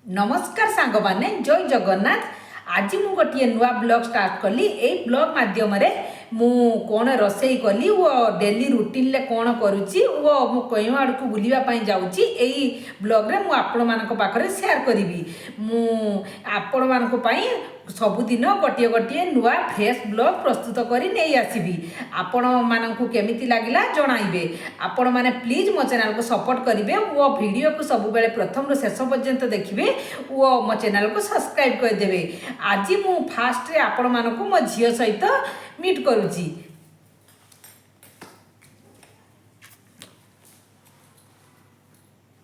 नमस्कार सांग माने जय जगन्नाथ। आज मु गोटे नुआ ब्लॉग स्टार्ट कली। ए ब्लॉग माध्यम रे मु कौन रोसई कली वो डेली रूटीन ले कौन करुच्ची वो मु कई आड़ को बुलिबा पई जाउची। एई ब्लॉग रे मु आपण मानक पाखरे शेयर करिवि। मु आपण मानक पई सबुदिन गोटे गोटे नुआ फ्रेश ब्लॉग प्रस्तुत करी नहीं आसबि। आपण मानकु केमिति लागिला जणाइबे। आपण माने प्लीज मो चैनल को सपोर्ट करिवे। वो वीडियो को सब बेले प्रथम रु शेष पर्यंत देखिबे। वो मो चैनल को सब्सक्राइब कर देबे। आज मु फास्ट रे आपण मानकु मो झियो सहित मीट करूची।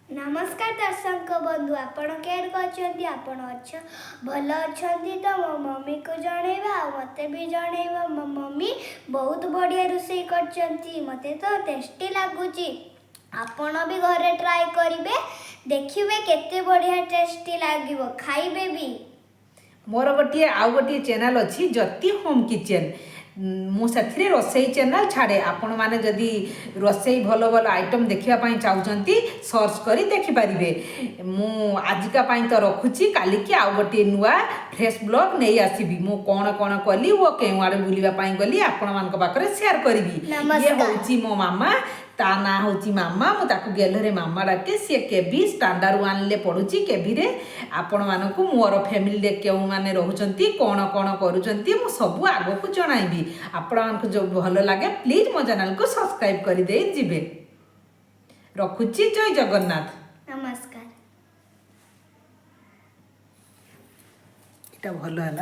नमस्कार दर्शक बंधु, आपण केर करछंती, आपण अच्छा भल अछंती। तो मो मम्मी को जणेबा आ मते भी जणेबा। मो मम्मी बहुत बढ़िया रोसई करछंती, मते तो टेस्टी लागुची। आपण भी घरे ट्राई करिवे, देखिवे केते बढ़िया टेस्टी लागिवो, खाइबे भी। मोर गोटे आउ गोटे चैनल अच्छी ज्योति होम किचन। मु से रोसई चैनल छाड़े। आपण माने जदि रोसई भल भल आइटम देखापी चाहते सर्च करी देखिपारे। मु आजिका तो रखुची, काली की आउ गोटे नुआ फ्रेश ब्लॉग नहीं आसबि। मु कौन कौन कली वो केउ आड़े बुलापी गली आपण मान पाखे शेयर करी। ये हूँ मो मामा, ता ना हूँ मामा। मुझे गेलरे मामा डाके। सी केबी स्टैंडर्ड 1 ले पढ़ुची। केबी रे आपण मानक मोर फैमिली क्यों माने रहउचंती, कौन कौन करूचंती, मु सब आगो को जणाइबी। आपण मानक जो भल लगे प्लीज मो चैनल को सब्सक्राइब कर दे जिबे। रखुची, जय जगन्नाथ। नमस्कार। इटा भल हला।